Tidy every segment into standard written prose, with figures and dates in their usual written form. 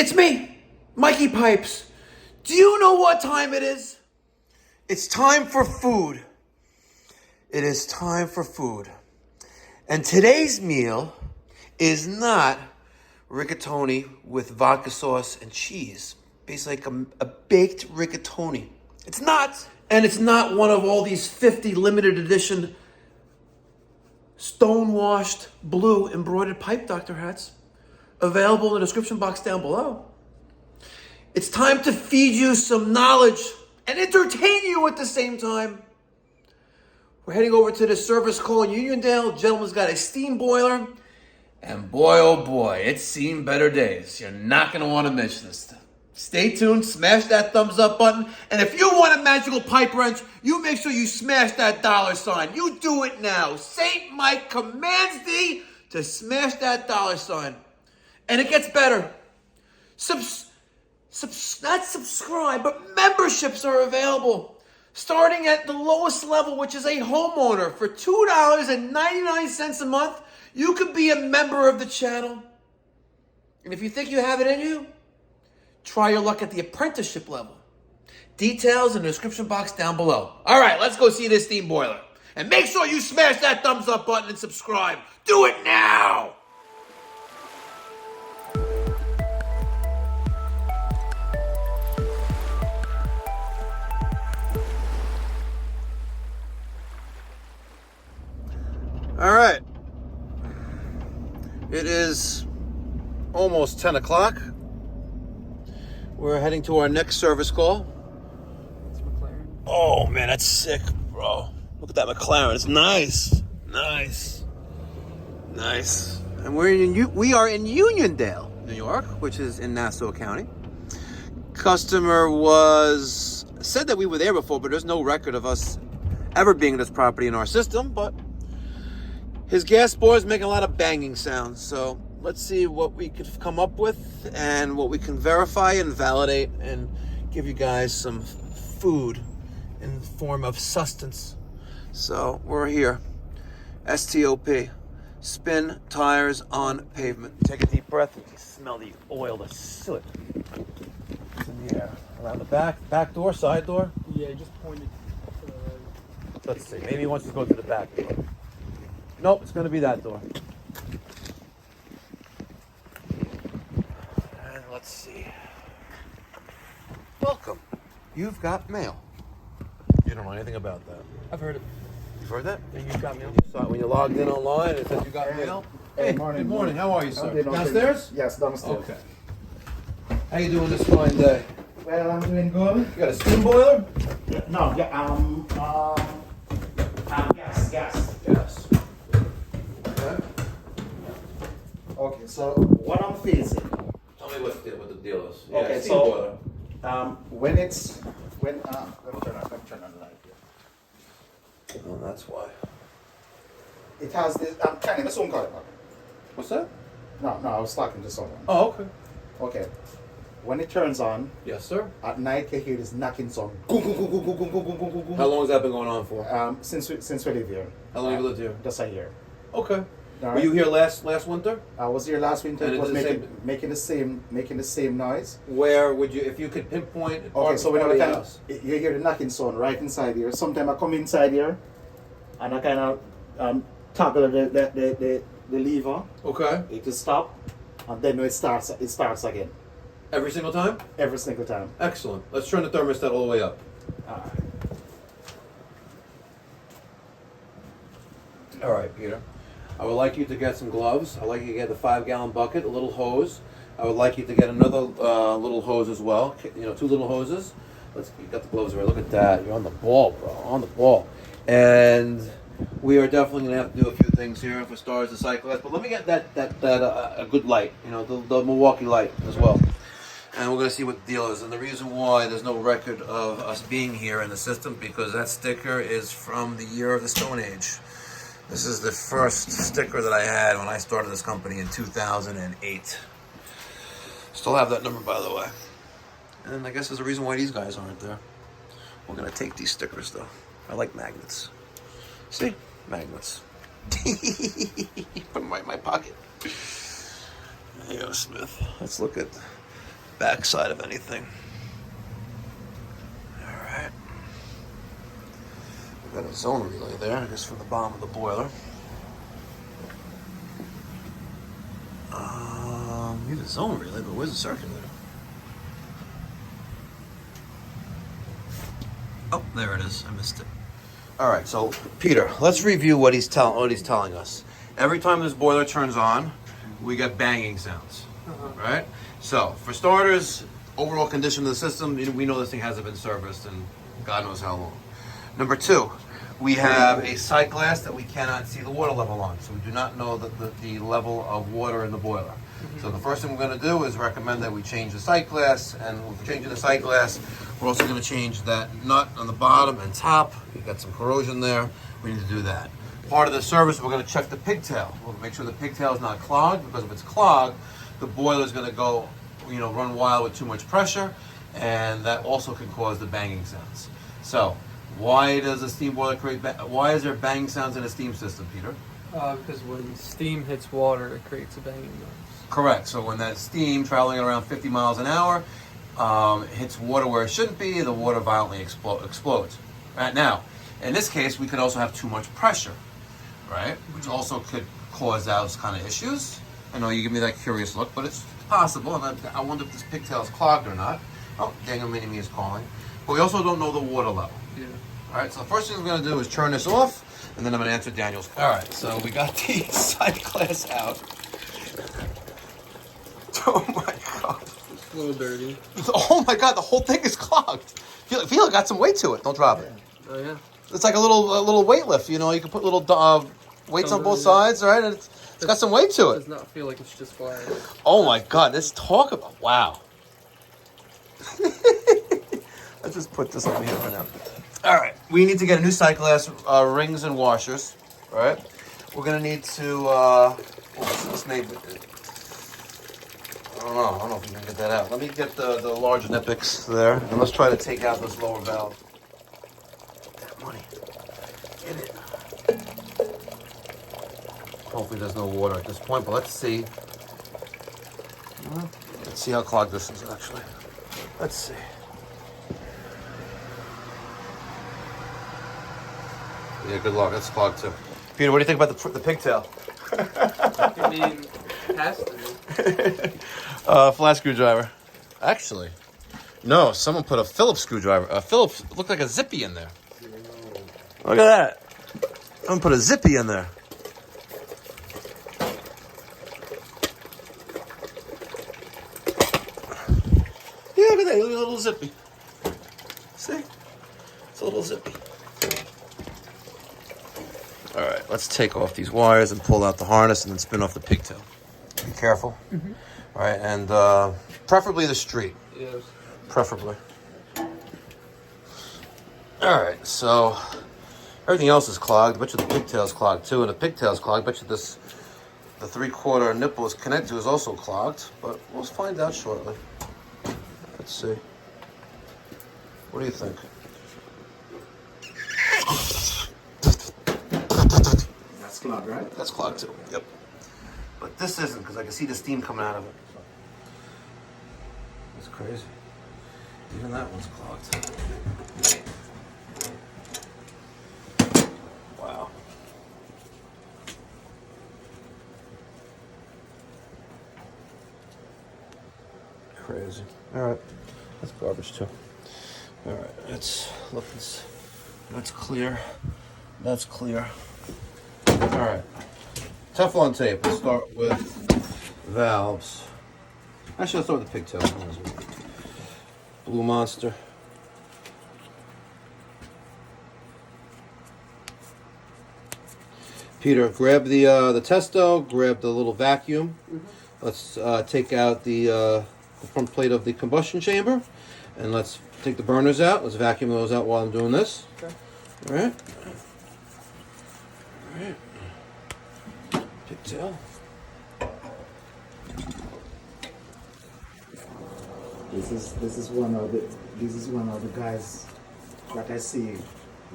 It's me, Mikey Pipes. Do you know what time it is? It's time for food. It is time for food. And today's meal is not rigatoni with vodka sauce and cheese. Basically like a baked rigatoni. It's not. And it's not one of all these 50 limited edition stone-washed blue embroidered pipe doctor hats available in the description box down below. It's time to feed you some knowledge and entertain you at the same time. We're heading over to the service call in Uniondale. Gentleman's got a steam boiler. And boy, oh boy, it's seen better days. You're not going to want to miss this. Stay tuned, smash that thumbs up button. And if you want a magical pipe wrench, you make sure you smash that $sign. You do it now. Saint Mike commands thee to smash that $sign. And it gets better. Not subscribe, but memberships are available. Starting at the lowest level, which is a homeowner, for $2.99 a month, you could be a member of the channel. And if you think you have it in you, try your luck at the apprenticeship level. Details in the description box down below. All right, let's go see this steam boiler. And make sure you smash that thumbs up button and subscribe. Do it now! All right. It is almost 10 o'clock. We're heading to our next service call. It's McLaren. Oh, man, that's sick, bro. Look at that McLaren. It's nice. Nice. Nice. And we are in Uniondale, New York, which is in Nassau County. Customer said that we were there before, but there's no record of us ever being at this property in our system, but his gas bore is making a lot of banging sounds, so let's see what we could come up with and what we can verify and validate and give you guys some food in the form of sustenance. So we're here. STOP. Spin tires on pavement. Take a deep breath and you smell the oil, the soot. It's in the air. Around the back door, side door. Yeah, just pointed to the right. Let's see. Maybe he wants to go to the back door. Nope, it's going to be that door. And let's see. Welcome. You've got mail. You don't know anything about that. I've heard it. You've heard that? Yeah, you've got mail. You saw it when you logged in online. It said you got mail. Hey, morning. good morning. How are you, sir? Okay. Downstairs? Yes, downstairs. Okay. How you doing this fine day? Well, I'm doing good. You got a steam boiler? No, gas. Yes. Okay. Okay, so what I'm facing. Tell me what the deal is. Okay, steam so boiler. let me turn on the light here. Oh, that's why. It has this. I'm kind of phone call. What's that? No, I was talking to someone. Oh, okay. Okay. When it turns on Yes, sir. at night, you hear this knocking sound. Goom, goom, goom, goom, goom, goom, goom, goom, goom, goom. How long has that been going on for? Since we live here. How long have you lived here? Just a year. Okay. All Were you here last winter? I was here last winter. And It it was did the making the same noise. Where would you, if you could pinpoint? Okay, so when part of I the kind house? of, you hear the knocking sound right inside here. Sometimes I come inside here, and I kind of toggle the lever. Okay. It will stop, and then when it starts again. Every single time? Every single time. Excellent. Let's turn the thermostat all the way up. All right, Peter. I would like you to get some gloves. I'd like you to get the 5-gallon bucket, a little hose. I would like you to get another little hose as well. You know, 2 little hoses. You got the gloves already. Look at that. You're on the ball, bro. On the ball. And we are definitely going to have to do a few things here for stars and cyclists. But let me get that a good light. You know, the Milwaukee light as well. And we're going to see what the deal is. And the reason why there's no record of us being here in the system, because that sticker is from the year of the Stone Age. This is the first sticker that I had when I started this company in 2008. Still have that number, by the way. And I guess there's a reason why these guys aren't there. We're going to take these stickers, though. I like magnets. See? Magnets. Put them right in my pocket. There you go, Smith. Let's look at backside of anything. All right. We've got a zone relay there, I guess, from the bottom of the boiler. Need a zone relay, but where's the circulator? Oh, there it is. I missed it. All right, so Peter, let's review what he's telling us. Every time this boiler turns on, we get banging sounds, right? So, for starters, overall condition of the system, we know this thing hasn't been serviced in God knows how long. Number two, we have a sight glass that we cannot see the water level on, so we do not know the level of water in the boiler. So the first thing we're going to do is recommend that we change the sight glass, and with changing the sight glass, we're also going to change that nut on the bottom and top. You've got some corrosion there. We need to do that. Part of the service, we're going to check the pigtail. We'll make sure the pigtail is not clogged, because if it's clogged, the boiler is going to go, run wild with too much pressure, and that also can cause the banging sounds. So, why does a steam boiler why is there banging sounds in a steam system, Peter? Because when steam hits water, it creates a banging noise. Correct. So when that steam traveling at around 50 miles an hour hits water where it shouldn't be, the water violently explodes. Right now, in this case, we could also have too much pressure, right? Which also could cause those kind of issues. I know you give me that curious look, but it's possible. And I wonder if this pigtail is clogged or not. Oh, Daniel Mini-Me is calling. But we also don't know the water level. Yeah. All right, so the first thing we're going to do is turn this off, and then I'm going to answer Daniel's call. All right, so we got the sight glass out. Oh my God. It's a little dirty. Oh my God, the whole thing is clogged. Feel it got some weight to it. Don't drop it. Oh yeah. It's like a little weight lift. You can put little weights on both sides, right? And it's got some weight to It it. does not feel like it's just flying. Oh my God, let's talk about, wow. Let's just put this over here for now. All right, we need to get a new sight glass rings and washers, all right? We're gonna need to, what's this name? I don't know if we can get that out. Let me get the large Nipics there, and let's try to take out this lower valve. Get that money. Get it. Hopefully there's no water at this point, but let's see. Let's see how clogged this is, actually. Let's see. Yeah, good luck. That's clogged, too. Peter, what do you think about the pigtail? I mean, it has to be. Flat screwdriver. Actually, no. Someone put a Phillips screwdriver. Phillips looked like a zippy in there. Look at that. Someone put a zippy in there. Yeah, look at that. Look at a little zippy. See? It's a little zippy. All right, let's take off these wires and pull out the harness and then spin off the pigtail. Be careful. Mm-hmm. All right, and preferably the street. Yes. Preferably. All right, so everything else is clogged. I bet you the pigtail's clogged too, and the pigtail's clogged. I bet you the 3/4 nipple is connected to is also clogged, but we'll find out shortly. Let's see. What do you think? That's clogged, right? That's clogged too. Yep. But this isn't, because I can see the steam coming out of it. That's crazy. Even that one's clogged. Wow. Crazy. All right. That's garbage too. All right. Let's look this. That's clear. That's clear. All right. Teflon tape. Let's start with valves. Actually, let's start with the pigtail. Blue Monster. Peter, grab the testo. Grab the little vacuum. Mm-hmm. Let's take out the front plate of the combustion chamber, and let's take the burners out. Let's vacuum those out while I'm doing this. Okay. All right. All right. Pigtail. This is one of the guys that I see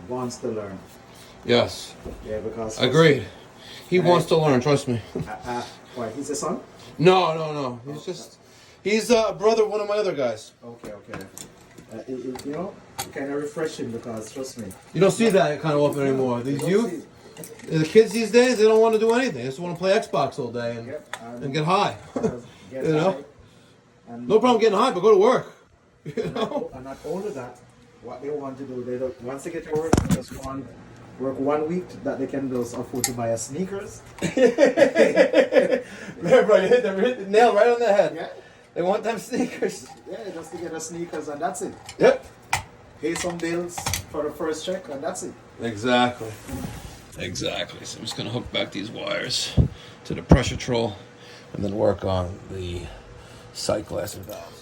wants to learn. Yes. Yeah, because Agreed. He wants to learn. Trust me. What? He's a son? No. He's a brother of one of my other guys. Okay. You know, kind of refreshing because trust me. You don't see that kind of often anymore. These youth, the kids these days, they don't want to do anything. They just want to play Xbox all day and get high. You know, no problem getting high, but go to work. You know, And not only that, what they want to do, they don't, once they get to work, they just want work 1 week that they can just afford to buy a sneakers. Man, bro, you hit the nail right on the head. Yeah. They want them sneakers. Yeah, just to get a sneakers and that's it. Yep. Pay some bills for the first check and that's it. Exactly. So I'm just gonna hook back these wires to the pressure troll and then work on the sight glass and valves.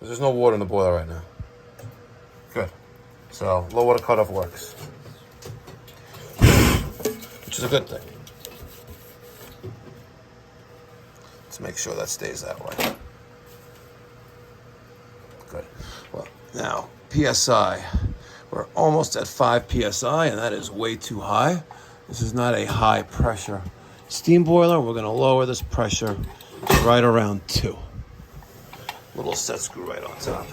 There's no water in the boiler right now. Good. So low water cutoff works, which is a good thing. Let's make sure that stays that way. Good. Well, now PSI. We're almost at 5 PSI, and that is way too high. This is not a high pressure steam boiler. We're gonna lower this pressure to right around 2. Little set screw right on top.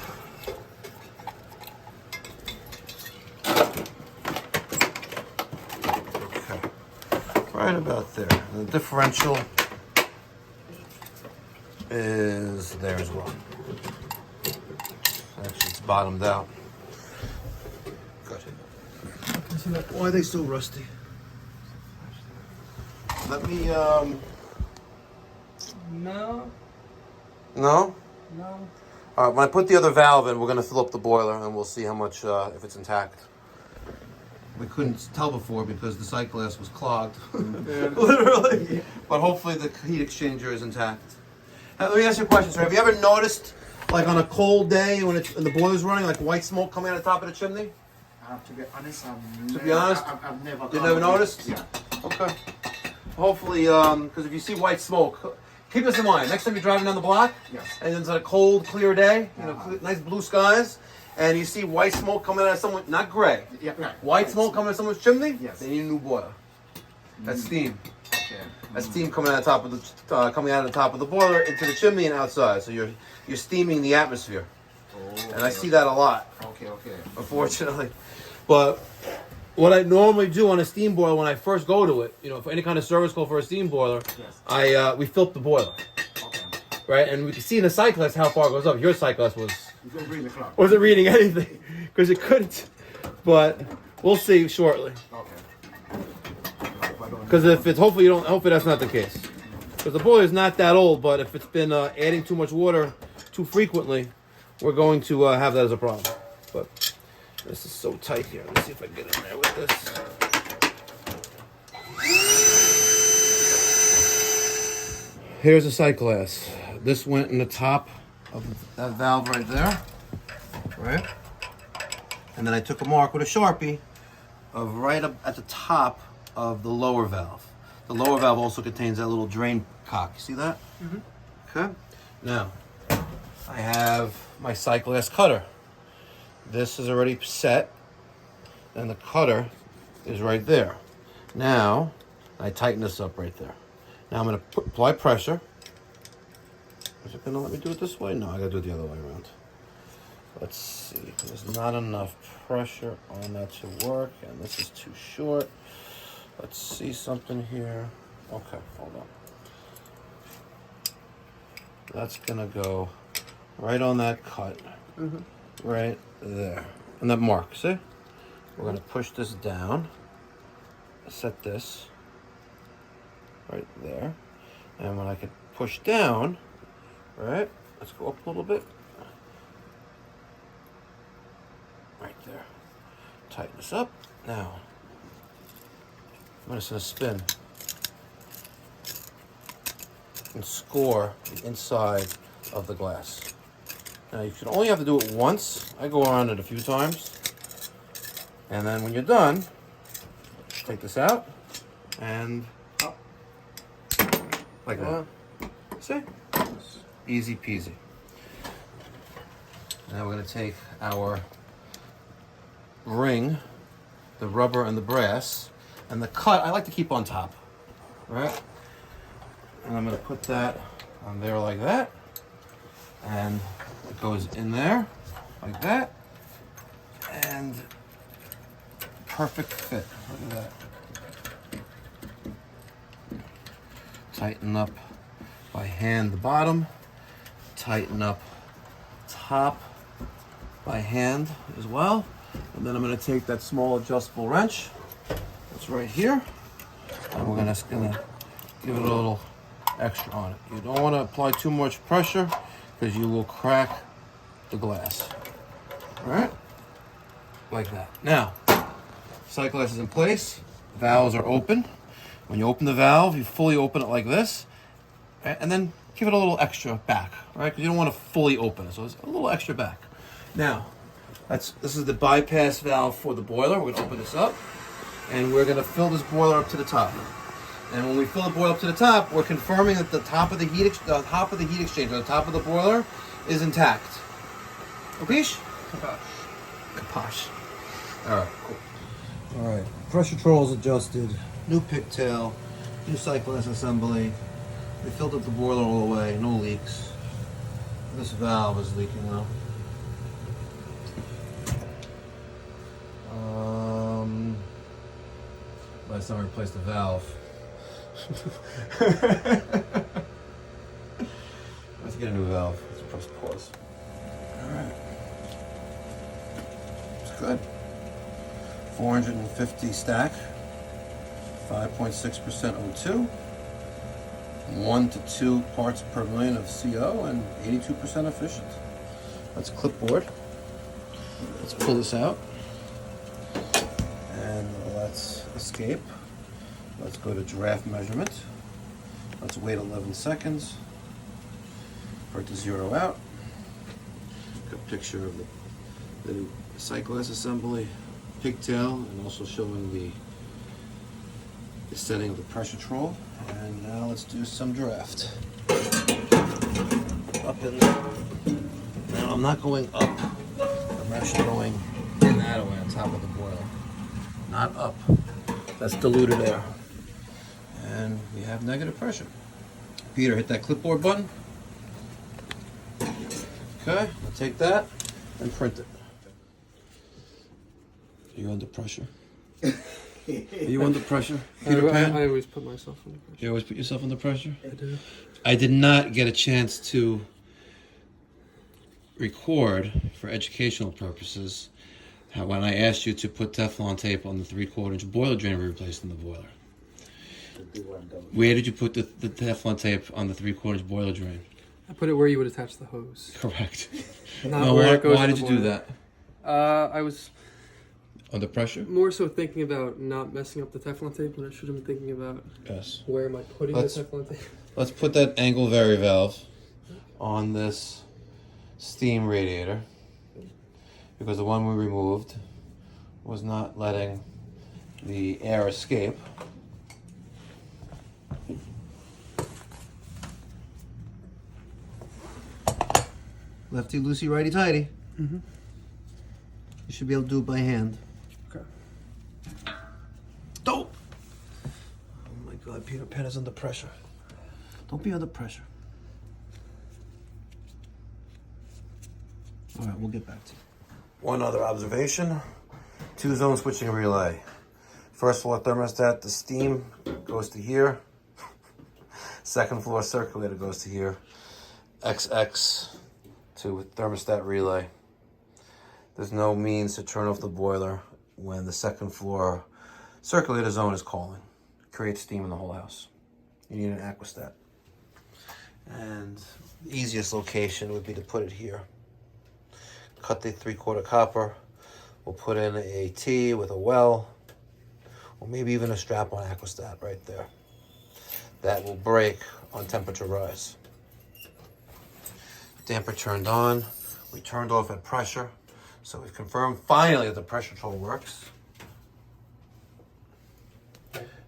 Okay, right about there. And the differential is there as well. Actually, it's bottomed out. Good. Why are they so rusty? Let me, No. no? No. All right, when I put the other valve in, we're going to fill up the boiler and we'll see how much, if it's intact. We couldn't tell before because the sight glass was clogged, literally. But hopefully the heat exchanger is intact. Now, let me ask you a question, sir. Have you ever noticed, like on a cold day when the boiler's running, like white smoke coming out of the top of the chimney? To be honest, I've never. You never noticed? Yeah. Okay. Hopefully, because if you see white smoke, keep this in mind. Next time you're driving down the block, Yes. and it's a cold, clear day, nice blue skies, and you see white smoke coming out of someone, not gray, Yeah. Right. white smoke coming out of someone's chimney, Yes. they need a new boiler. That's steam. Okay. That's steam coming out of the top of the boiler into the chimney and outside. So you're steaming the atmosphere, and I see that a lot, Okay. unfortunately. But what I normally do on a steam boiler when I first go to it, for any kind of service call for a steam boiler, Yes. we fill up the boiler, Okay. right? And we can see in the sight glass how far it goes up. Your sight glass You can read the clock. wasn't reading anything because it couldn't. But we'll see shortly. Okay. Because hopefully that's not the case. Because the boiler is not that old, but if it's been adding too much water too frequently, we're going to have that as a problem. But this is so tight here. Let's see if I can get in there with this. Here's the sight glass. This went in the top of that valve right there, right? And then I took a mark with a Sharpie of right up at the top of the lower valve. The lower valve also contains that little drain cock. You see that? Mm-hmm. Okay. Now, I have my sight glass cutter. This is already set, and the cutter is right there. Now, I tighten this up right there. Now I'm going to apply pressure. Is it going to let me do it this way? No, I got to do it the other way around. Let's see. There's not enough pressure on that to work, and this is too short. Let's see something here. Okay, hold on. That's going to go right on that cut. Mm-hmm. Right there. And that mark, see? We're going to push this down. Set this right there. And when I can push down, right? Let's go up a little bit. Right there. Tighten this up. Now, I'm just going to spin and score the inside of the glass. Now, you should only have to do it once. I go around it a few times. And then when you're done, take this out and up. Like that. See? Easy peasy. Now we're going to take our ring, the rubber and the brass, and the cut I like to keep on top. Right? And I'm going to put that on there like that. And it goes in there like that. And perfect fit. Look at that. Tighten up by hand the bottom. Tighten up top by hand as well. And then I'm going to take that small adjustable wrench that's right here, and we're just gonna give it a little extra on it. You don't want to apply too much pressure because you will crack the glass. All right, like that. Now, sight glass is in place. Valves are open. When you open the valve, you fully open it like this, and then give it a little extra back, right? Because you don't want to fully open it, so it's a little extra back. Now, this is the bypass valve for the boiler. We're gonna open this up, and we're gonna fill this boiler up to the top. And when we fill the boiler up to the top, we're confirming that the top of the heat exchanger, the top of the boiler, is intact. Capiche? Capiche. All right, cool. All right, pressure control is adjusted. New pigtail, new sight glass assembly. We filled up the boiler all the way, no leaks. This valve is leaking though. Last time I replaced the valve. Let's get a new valve. Let's press pause. Alright. It's good. 450 stack. 5.6% O2. 1 to 2 parts per million of CO and 82% efficient. That's clipboard. Let's pull this out. And let's escape. Let's go to draft measurement. Let's wait 11 seconds for it to zero out. Got a picture of the sight glass assembly, pigtail, and also showing the setting of the pressure control. And now let's do some draft. Up in there. Now I'm not going up. I'm actually going in that way on top of the boiler. Not up. That's diluted air. And we have negative pressure. Peter, hit that clipboard button. Okay, I'll take that and print it. Are you under pressure? Are you under pressure, Peter Pan? I always put myself under pressure. You always put yourself under pressure? I do. I did not get a chance to record for educational purposes when I asked you to put Teflon tape on the 3/4 inch boiler drain we replaced in the boiler. Where did you put the Teflon tape on the 3/4 inch boiler drain? I put it where you would attach the hose. Correct. Not where it goes. Why in did the you do boiler. that? I was Under pressure? more so thinking about not messing up the Teflon tape than I should have been thinking about Yes. where am I putting the Teflon tape. Let's put that angle vary valve on this steam radiator because the one we removed was not letting the air escape. Lefty loosey, righty tighty. Mm-hmm. You should be able to do it by hand. Okay. Don't! Oh my God, Peter Pan is under pressure. Don't be under pressure. All right, we'll get back to you. One other observation. 2-zone switching relay. First floor thermostat, the steam goes to here. Second floor circulator goes to here. XX to thermostat relay. There's no means to turn off the boiler when the second floor circulator zone is calling. Creates steam in the whole house. You need an aquastat. And the easiest location would be to put it here. Cut the 3/4 copper. We'll put in a T with a well, or maybe even a strap-on aquastat right there. That will break on temperature rise. Damper turned on. We turned off at pressure. So we've confirmed finally that the pressure control works.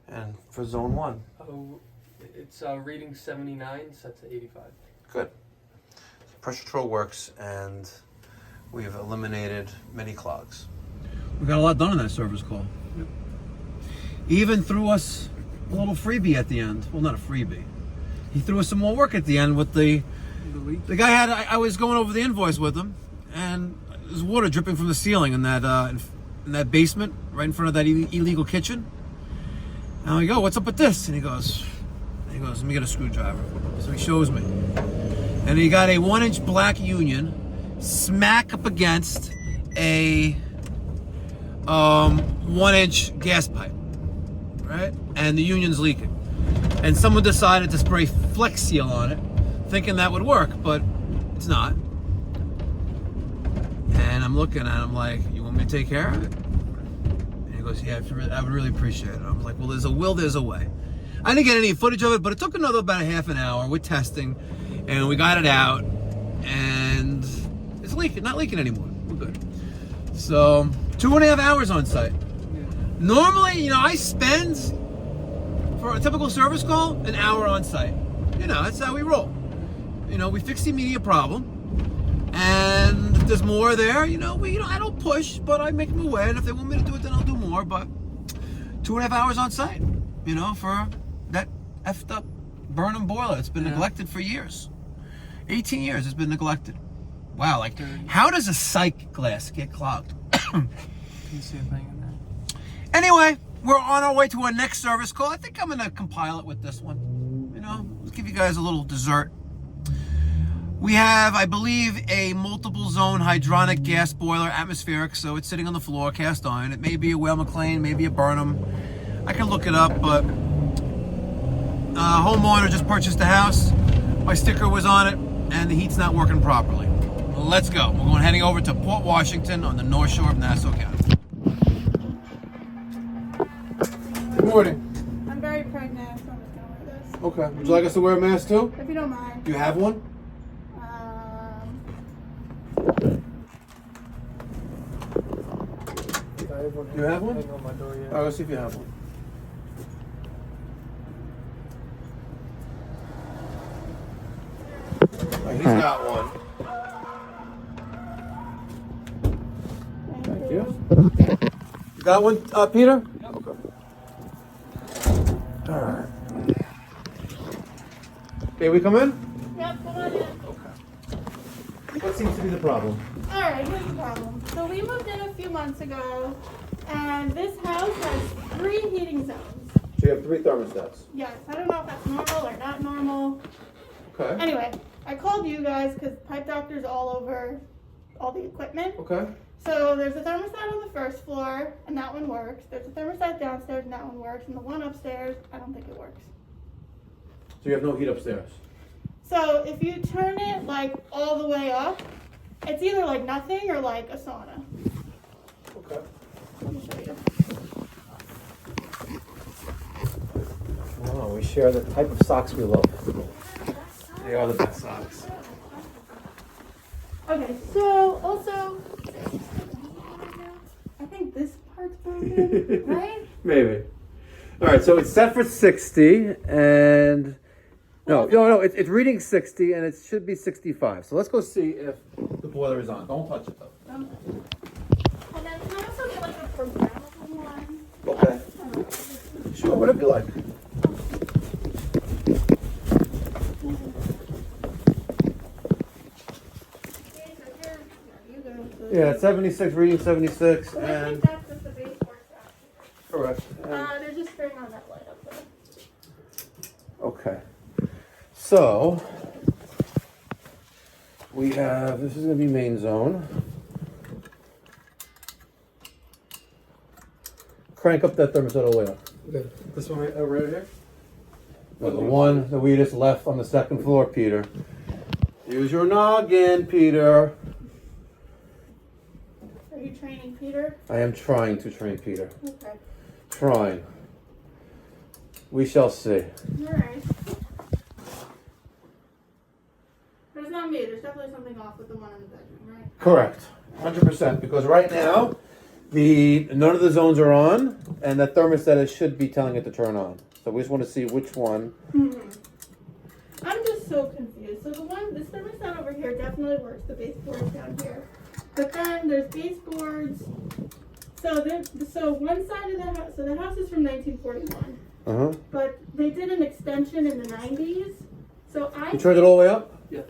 And for zone 1. Oh, it's reading 79, set to 85. Good. Pressure control works, and we've eliminated many clogs. We got a lot done in that service call. Yep. Even threw us a little freebie at the end. Well, not a freebie. he threw us some more work at the end with the leak. guy had. I was going over the invoice with him, and there's water dripping from the ceiling in that basement right in front of that illegal kitchen. And I go, "What's up with this?" And he goes, "Let me get a screwdriver." So he shows me, and he got a 1-inch black union smack up against a 1-inch gas pipe, right? And the union's leaking. And someone decided to spray Flex Seal on it, thinking that would work, but it's not. And I'm looking at him like, "You want me to take care of it?" And he goes, "Yeah, I would really appreciate it." I was like, "Well, there's a way." I didn't get any footage of it, but it took about a half an hour with testing, and we got it out, and it's leaking, not leaking anymore. We're good. So 2.5 hours on site. Normally, I spend, for a typical service call, an hour on site. That's how we roll. We fix the immediate problem, and if there's more there, I don't push, but I make them aware, and if they want me to do it, then I'll do more. But 2.5 hours on site, for that effed up Burnham boiler. It's been neglected for years. 18 years it's been neglected. Wow, how does a psych glass get clogged? Can you see a thing in there? Anyway, we're on our way to our next service call. I think I'm going to compile it with this one. Let's give you guys a little dessert. We have, I believe, a multiple zone hydronic gas boiler, atmospheric, so it's sitting on the floor, cast iron. It may be a Whale McLean, maybe a Burnham. I can look it up, but homeowner just purchased a house. My sticker was on it, and the heat's not working properly. Let's go. We're heading over to Port Washington on the North Shore of Nassau County. Good morning. I'm very pregnant, so I'm just gonna wear this. Okay. Would you like us to wear a mask too? If you don't mind. Do you have one? Do you have one? Hang on my door, yeah. All right, let's see if you have one. All right, he's got one. Thank you. You got one, Peter? Yep. Okay. All right. Okay, we come in? Yep, come on in. Okay. What seems to be the problem? Alright, here's the problem. So we moved in a few months ago, and this house has 3 heating zones. So you have 3 thermostats. Yes, I don't know if that's normal or not normal. Okay. Anyway, I called you guys because pipe doctor's all over all the equipment. Okay. So there's a thermostat on the first floor, and that one works. There's a thermostat downstairs, and that one works. And the one upstairs, I don't think it works. So you have no heat upstairs? So if you turn it all the way up, it's either nothing or a sauna. Okay. Let me show you. Oh, we share the type of socks we love. They are the best socks. Okay, so also, I think this part's broken, right? Maybe. All right, so it's set for 60, and no, it's reading 60, and it should be 65. So let's go see if the boiler is on. Don't touch it though. And then can I also get a programmable one? Okay. Sure, whatever you like. Yeah, 76, reading 76, So I and think that's just the baseboard stuff. correct. There's just string on that light up there. Okay. So we have, this is going to be main zone. Crank up that thermostat all the way up. Okay. This one right here? No, the one that we just left on the second floor, Peter. Use your noggin, Peter. Are you training Peter? I am trying to train Peter. Okay. Trying. We shall see. Alright. But it's not me. There's definitely something off with the one in the bedroom, right? Correct. 100%. Because right now, none of the zones are on, and that thermostat should be telling it to turn on. So we just want to see which one. I'm just so confused. So this thermostat over here definitely works. The baseboard is down here. But then there's baseboards. So one side of the house, so the house is from 1941. Uh-huh. But they did an extension in the 90s. So I. You turned it all the way up? Yes.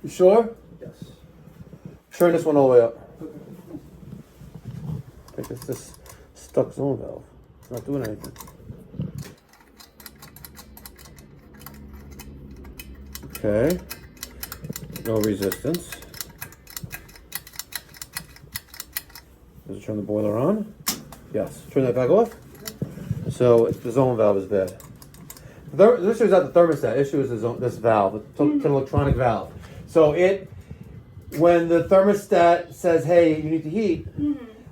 You sure? Yes. Turn this one all the way up. I think it's this stuck zone valve. It's not doing anything. Okay. No resistance. Does it turn the boiler on? Yes. Turn that back off. So the zone valve is bad. The issue is not the thermostat. The issue is this valve. It's an electronic valve. So when the thermostat says, "Hey, you need to heat,"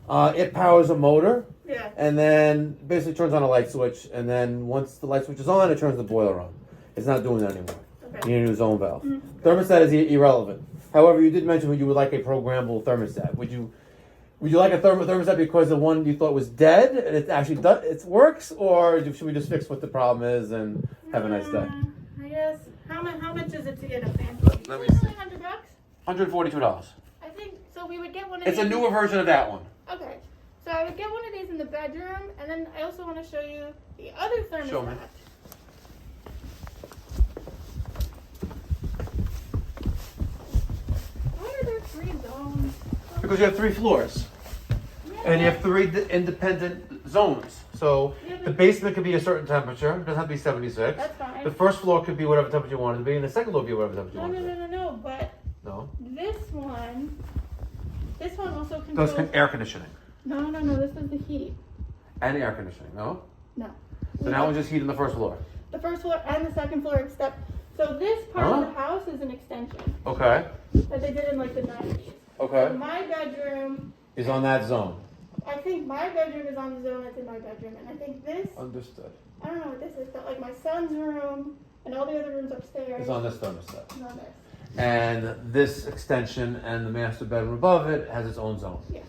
it powers a motor. Yeah. And then basically turns on a light switch. And then once the light switch is on, it turns the boiler on. It's not doing that anymore. Okay. You need a new zone valve. Thermostat is irrelevant. However, you did mention you would like a programmable thermostat. Would you like a thermostat because the one you thought was dead and it actually it works, or should we just fix what the problem is and have a nice day? I guess. How much is it to get a fan? Let me see. $100? $142. I think so. We would get one of It's these. a newer version of that one. Okay. So I would get one of these in the bedroom, and then I also want to show you the other thermostat. Show me. Why are there 3 zones? Because you have 3 floors. And you have 3 independent zones. So the basement could be a certain temperature. It doesn't have to be 76. That's fine. The first floor could be whatever temperature you want it to be, and the second floor could be whatever temperature you No, want no, it to be. no, no, no. But No? this one also Those controls. air conditioning. No. This is the heat. And air conditioning, no? No. So now we just heat on the first floor. The first floor and the second floor, except so this part Huh? of the house is an extension Okay. that they did in like the 90s. Okay. My bedroom. Is on that zone. I think my bedroom is on the zone that's in my bedroom, and I think this. Understood. I don't know what this is, but like my son's room and all the other rooms upstairs. It's on this thermostat. is on this. And this extension and the master bedroom above it has its own zone. Yeah.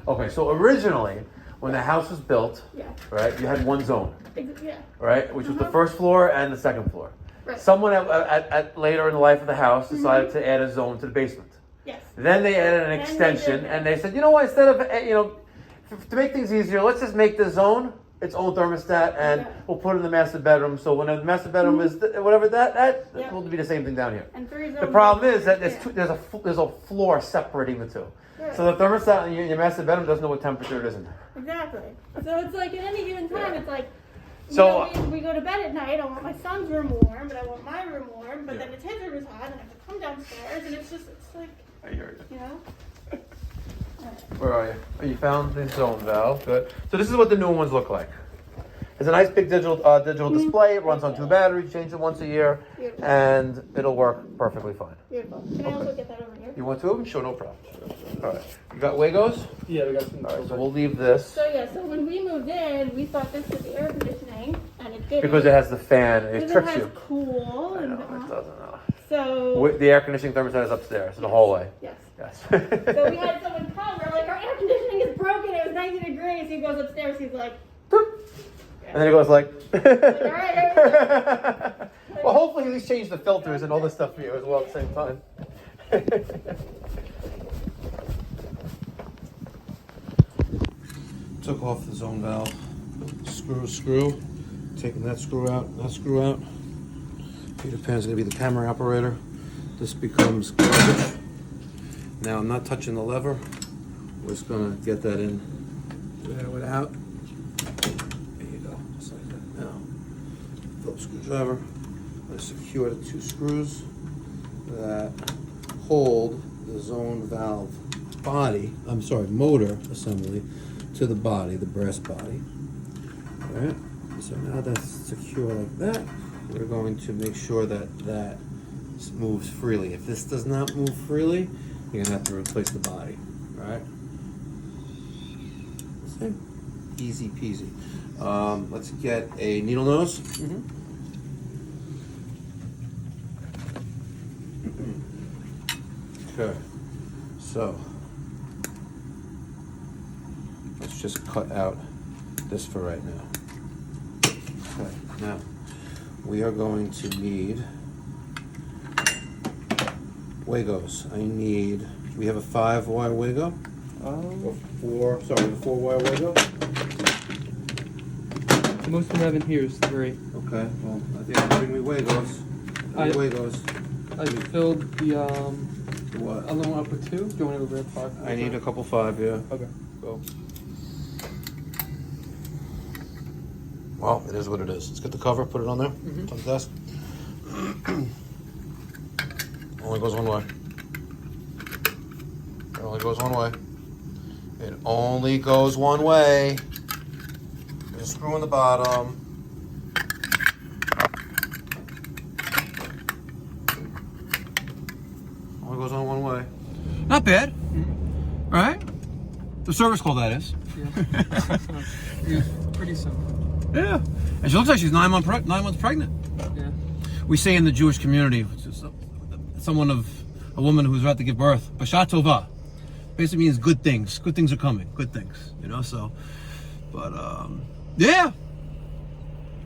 Okay, so originally, when the house was built, Yeah. right, you had one zone, Yeah. right, which was the first floor and the second floor. Right. Someone at later in the life of the house decided to add a zone to the basement. Yes. Then they added an Then they extension, did that. and they said, you know what? Instead of to make things easier, let's just make the zone its own thermostat, and Yeah. we'll put it in the master bedroom. So when the master bedroom is whatever that Yeah. will be the same thing down here. And 3 zones. The problem is that Yeah. there's a floor separating the two. Right. So the thermostat in your master bedroom doesn't know what temperature it is in there. Exactly. So it's like at any given time, Yeah. it's like. So- we go to bed at night. I want my son's room warm, but I want my room warm. But Yeah. then it's his room is hot, and I have to come downstairs, and it's like, I hear you. you know. Where are you? Oh, you found the zone valve. Good. So this is what the new ones look like. It's a nice big digital display. It runs on 2 batteries. Change it once a year, Beautiful. and it'll work perfectly fine. Beautiful. Can I also get that over here? You want 2 of them? Sure, no problem. All right. You got Wagos? Yeah, we got some. All right. So we'll leave this So yeah, so when we moved in, we thought this was the air conditioning, and it didn't. because it has the fan. It Because tricks it has you. cool. I And, know it doesn't. So The air conditioning thermostat is upstairs in the hallway. yes. Yes. So we had someone come. We're like, our air conditioning is broken. It was 90 degrees. He goes upstairs. He's like, And then it goes like. all right. Well, hopefully at least change the filters and all this stuff for you as well at the same time. Took off the zone valve. Screw. Taking that screw out, Peter Pan's gonna be the camera operator. This becomes garbage. Now I'm not touching the lever. We're just gonna get that in there without. There you go, just like that. Now, Phillips screwdriver. I'm gonna secure the 2 screws that hold the zone valve motor assembly to the body, the brass body. All right, so now that's secure like that. We're going to make sure that moves freely. If this does not move freely, you're gonna have to replace the body. All right. See? Easy peasy. Let's get a needle nose. Okay. So let's just cut out this for right now. Okay. Now we are going to need Wagos. We have a 5-wire Wago? Or 4-wire Wago? Most of them have in here is 3. Okay, well, I think I'll bring me Wagos. Away it goes. I filled the What? other one up with 2. Do you want to go grab 5? I need a couple 5, yeah. Okay, go. Well, it is what it is. Let's get the cover, put it on there. It's on the desk. Only goes one way. It only goes one way. It only goes one way. There's a screw in the bottom. Only goes on one way. Not bad. Right? The service call, that is. Yeah, pretty simple. Yeah. And she looks like she's 9 months pregnant. Yeah. We say in the Jewish community, which is a woman who's about to give birth, Bashat Tova. Basically means good things. Good things are coming. Good things. So. But, yeah.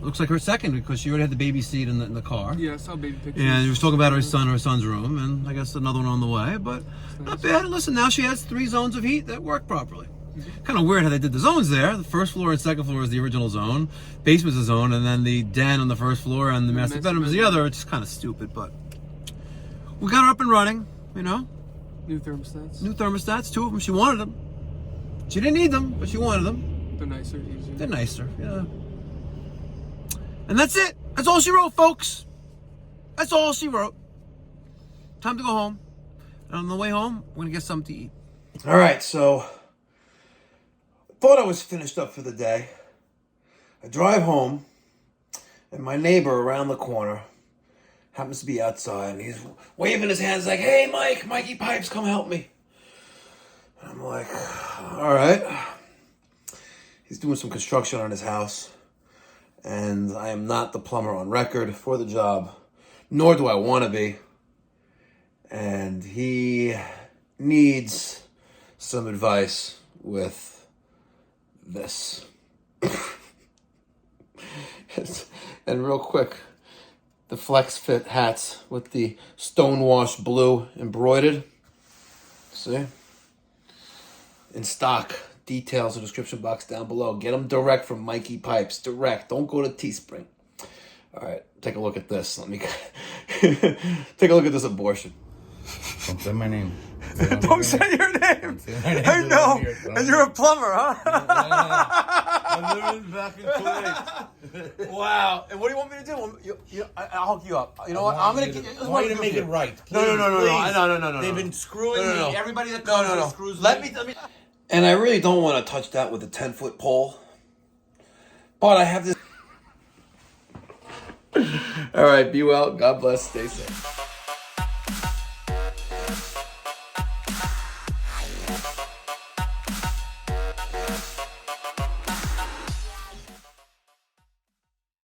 Looks like her second because she already had the baby seat in the car. Yeah, I saw baby pictures. And she was talking about her son's room, and I guess another one on the way. But not bad. Listen, now she has 3 zones of heat that work properly. Kind of weird how they did the zones there. The first floor and second floor is the original zone. Basement's a zone, and then the den on the first floor and the master bedroom is the other. It's just kind of stupid, but we got her up and running. New thermostats. New thermostats, 2 of them. She wanted them. She didn't need them, but she wanted them. They're nicer, easier. They're nicer, yeah. And that's it. That's all she wrote, folks. That's all she wrote. Time to go home. And on the way home, we're gonna get something to eat. All right, so thought I was finished up for the day. I drive home, and my neighbor around the corner happens to be outside, and he's waving his hands like, "Hey, Mike, Mikey Pipes, come help me." And I'm like, all right. He's doing some construction on his house, and I am not the plumber on record for the job, nor do I want to be. And he needs some advice with this. And real quick, the Flex Fit hats with the Stonewash blue embroidered. See? In stock. Details in the description box down below. Get them direct from Mikey Pipes. Direct. Don't go to Teespring. All right. Take a look at this. Let me take a look at this abortion. Don't say my name. Don't say your name. I know. And you're a plumber, huh? I'm living back in Kuwait. Wow. And what do you want me to do? I'll hook you up. You know what? I'm gonna get. I want you to make it right. No. No. They've been screwing me. Everybody that comes screws me. Let me. And I really don't want to touch that with a 10-foot pole. But I have this. All right. Be well. God bless. Stay safe.